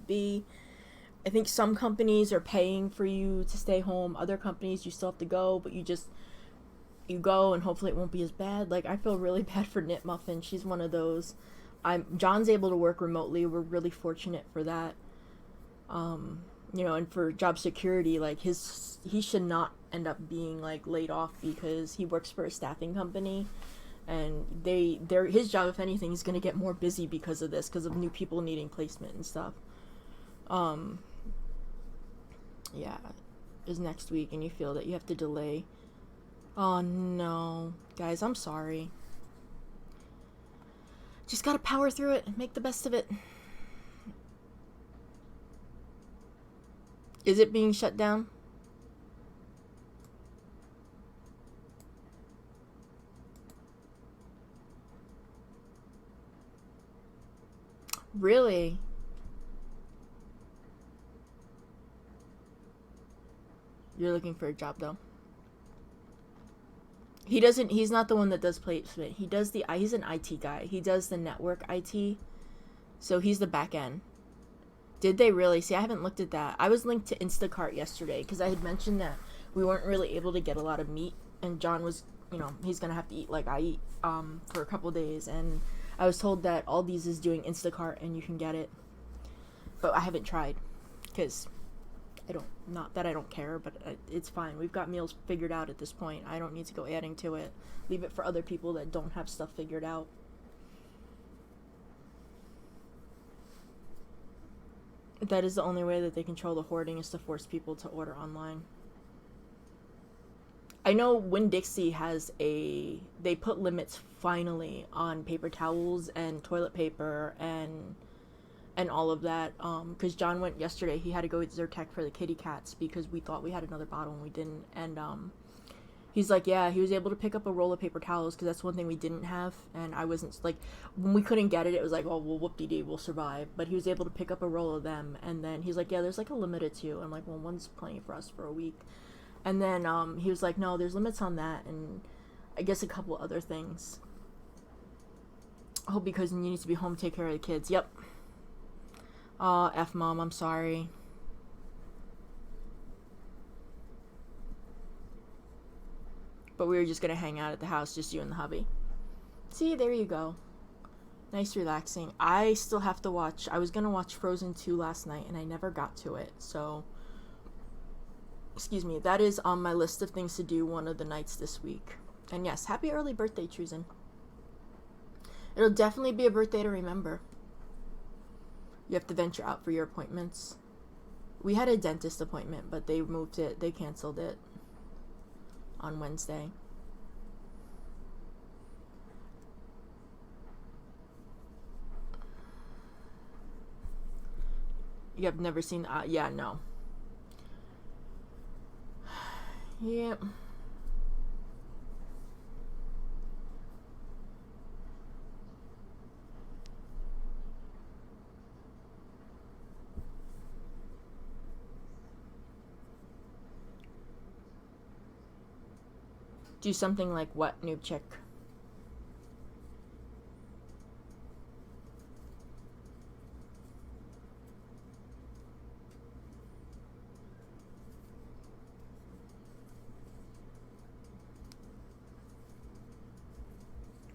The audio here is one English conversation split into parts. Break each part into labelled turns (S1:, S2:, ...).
S1: be. I think some companies are paying for you to stay home. Other companies, you still have to go, but you go and hopefully it won't be as bad. Like, I feel really bad for Knit Muffin. She's one of those. John's able to work remotely. We're really fortunate for that. And for job security, like he should not end up being like laid off because he works for a staffing company, and his job, if anything, is gonna get more busy because of this, because of new people needing placement and stuff. Yeah, is next week, and you feel that you have to delay. Oh no, guys, I'm sorry. Just gotta power through it and make the best of it. Is it being shut down? Really? You're looking for a job though. He's not the one that does placement. He's an IT guy. He does the network IT. So he's the back end. Did they really? See, I haven't looked at that. I was linked to Instacart yesterday because I had mentioned that we weren't really able to get a lot of meat, and John was, he's gonna have to eat like I eat for a couple days, and I was told that Aldi's is doing Instacart and you can get it, but I haven't tried because not that I don't care, but it's fine. We've got meals figured out at this point. I don't need to go adding to it. Leave it for other people that don't have stuff figured out. That is the only way that they control the hoarding, is to force people to order online. I know Winn-Dixie they put limits finally on paper towels and toilet paper and all of that, because John went yesterday. He had to go with Zyrtec for the kitty cats because we thought we had another bottle and we didn't, and he's like, yeah, he was able to pick up a roll of paper towels because that's one thing we didn't have, and I wasn't, like, when we couldn't get it, it was like, oh, well, whoop-de-dee, we'll survive, but he was able to pick up a roll of them, and then he's like, yeah, there's, like, a limit of 2, I'm like, well, one's plenty for us for a week, and then, he was like, no, there's limits on that, and I guess a couple other things. Oh, because you need to be home to take care of the kids. Yep. Oh, F mom, I'm sorry. But we were just gonna hang out at the house, just you and the hubby. See, there you go. Nice, relaxing. I still have to watch. I was gonna watch Frozen 2 last night, and I never got to it. So, excuse me. That is on my list of things to do one of the nights this week. And yes, happy early birthday, Truzen. It'll definitely be a birthday to remember. You have to venture out for your appointments. We had a dentist appointment, but they moved it. They canceled it on Wednesday. You have never seen... yeah, no. Yep. Yeah. Do something like what, noob chick?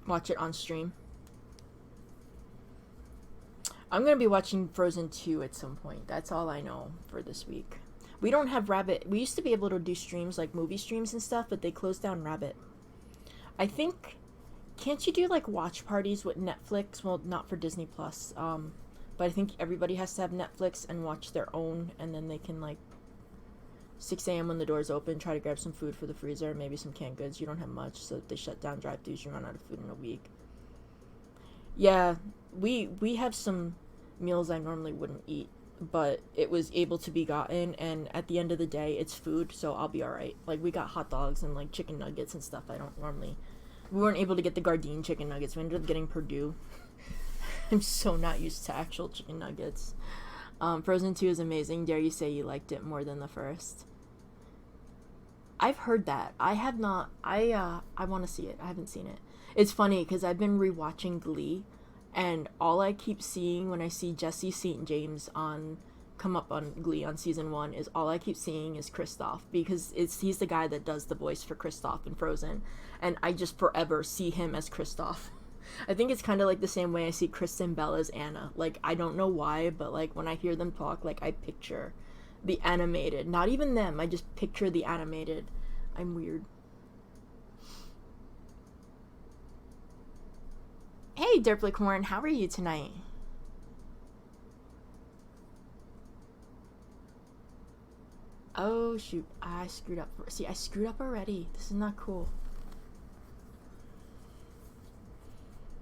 S1: Watch it on stream. I'm going to be watching Frozen 2 at some point. That's all I know for this week. We don't have Rabbit. We used to be able to do streams, like movie streams and stuff, but they closed down Rabbit. I think, can't you do like watch parties with Netflix? Well, not for Disney Plus. But I think everybody has to have Netflix and watch their own, and then they can, like, 6 a.m. when the doors open, try to grab some food for the freezer, maybe some canned goods. You don't have much, so if they shut down drive-thrus, you run out of food in a week. Yeah, we have some meals I normally wouldn't eat, but it was able to be gotten, and at the end of the day, it's food, so I'll be alright. Like, we got hot dogs and, like, chicken nuggets and stuff I don't normally... We weren't able to get the Gardein chicken nuggets. We ended up getting Purdue. I'm so not used to actual chicken nuggets. Frozen 2 is amazing. Dare you say you liked it more than the first? I've heard that. I have not. I want to see it. I haven't seen it. It's funny because I've been rewatching Glee, And all I keep seeing when I see Jesse St. James on come up on Glee on season 1 is all I keep seeing is Kristoff, because he's the guy that does the voice for Kristoff in Frozen, and I just forever see him as Kristoff. I think it's kind of like the same way I see Kristen Bell as Anna. Like, I don't know why, but like when I hear them talk, like I picture the animated, not even them, I just picture the animated. I'm weird. Hey, Derplicorn, how are you tonight? Oh, shoot. I screwed up. See, I screwed up already. This is not cool.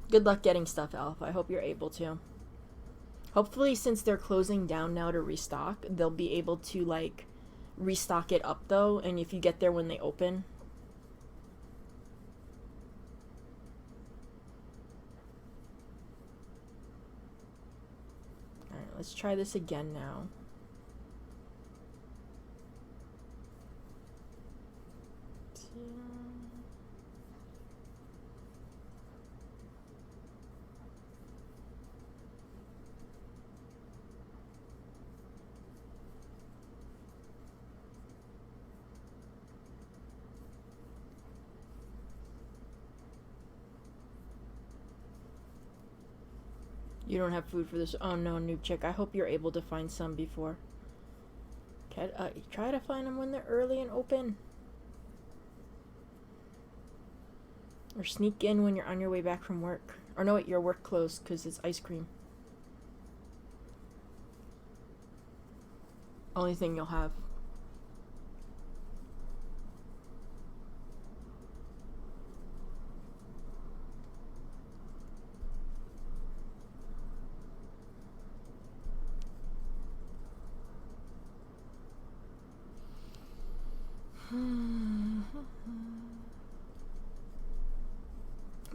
S1: Good luck getting stuff, Elf. I hope you're able to. Hopefully, since they're closing down now to restock, they'll be able to, like, restock it up, though. And if you get there when they open... Alright, let's try this again now. You don't have food for this. Oh no, Noob Chick. I hope you're able to find some before. Try to find them when they're early and open. Or sneak in when you're on your way back from work. Or no, wait, your work closed because it's ice cream. Only thing you'll have.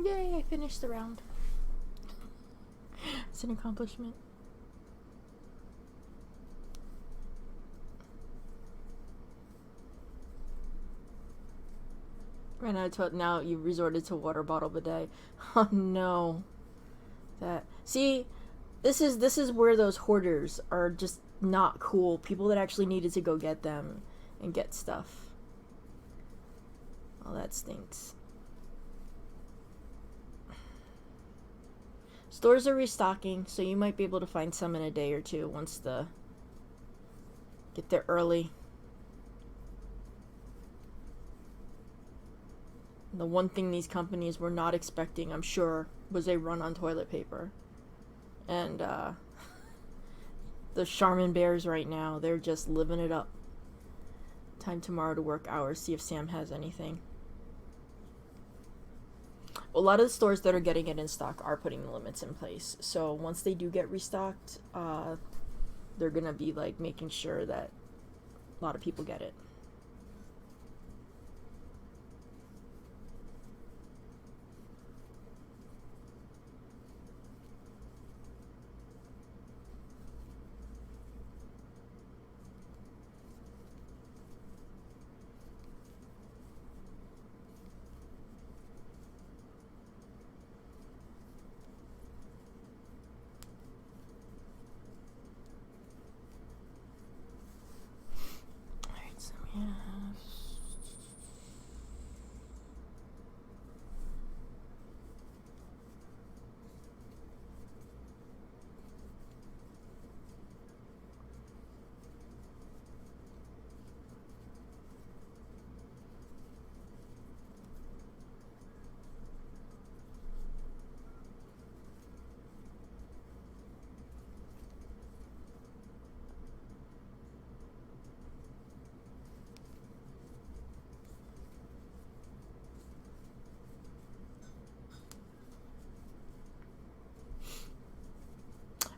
S1: Yay, I finished the round. It's an accomplishment. Ran out of toilet. Now you've resorted to water bottle bidet. Oh no. See, this is where those hoarders are just not cool. People that actually needed to go get them and get stuff. Oh, that stinks. Stores are restocking, so you might be able to find some in a day or two once get there early. The one thing these companies were not expecting, I'm sure, was a run on toilet paper. And the Charmin Bears right now, they're just living it up. Time tomorrow to work hours, see if Sam has anything. A lot of the stores that are getting it in stock are putting the limits in place. So once they do get restocked, they're gonna be like making sure that a lot of people get it.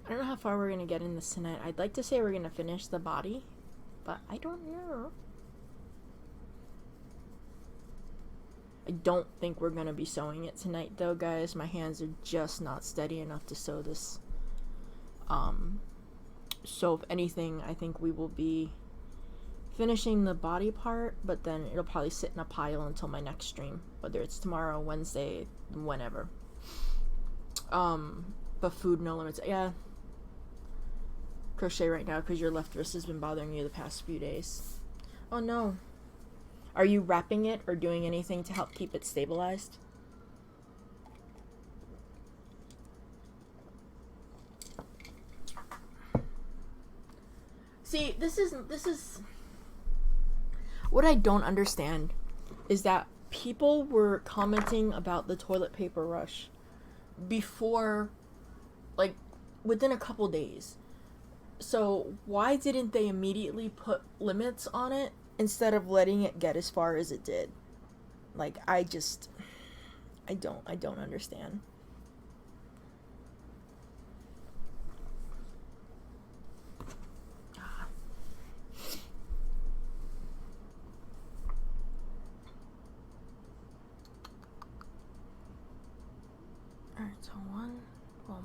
S1: I don't know how far we're going to get in this tonight. I'd like to say we're going to finish the body, but I don't know. I don't think we're going to be sewing it tonight, though, guys. My hands are just not steady enough to sew this. So, if anything, I think we will be finishing the body part, but then it'll probably sit in a pile until my next stream, whether it's tomorrow, Wednesday, whenever. But food, no limits. Yeah. Crochet right now because your left wrist has been bothering you the past few days. Oh no. Are you wrapping it or doing anything to help keep it stabilized? See, this is what I don't understand is that people were commenting about the toilet paper rush before, like, within a couple days. So why didn't they immediately put limits on it instead of letting it get as far as it did? Like, I don't understand. Alright, so one, well,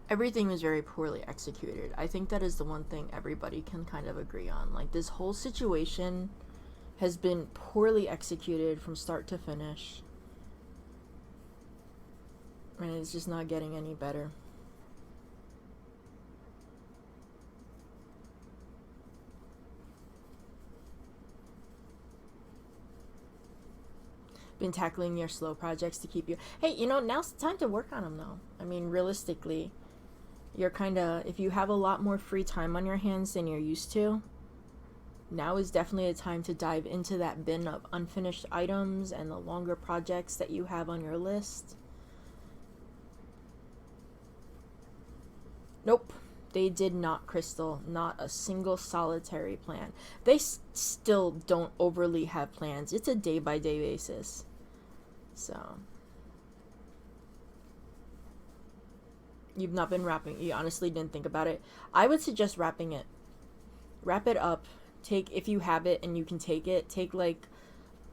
S1: everything was very poorly executed. I think that is the one thing everybody can kind of agree on. Like, this whole situation has been poorly executed from start to finish. And it's just not getting any better. Been tackling your slow projects to keep you... Hey, you know, now's the time to work on them, though. I mean, realistically, you're kind of... If you have a lot more free time on your hands than you're used to, now is definitely a time to dive into that bin of unfinished items and the longer projects that you have on your list. Nope. They did not, Crystal. Not a single solitary plan. They still don't overly have plans. It's a day-by-day basis. So, you've not been wrapping. You honestly didn't think about it. I would suggest wrapping it. Wrap it up. Take, if you have it and you can take it, take like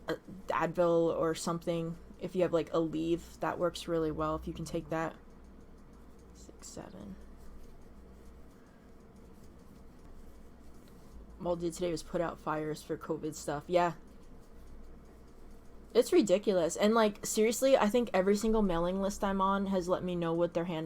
S1: a Advil or something. If you have like a leave, that works really well. If you can take that. 6, 7. All did today was put out fires for COVID stuff. Yeah. It's ridiculous. And like, seriously, I think every single mailing list I'm on has let me know what they're handling.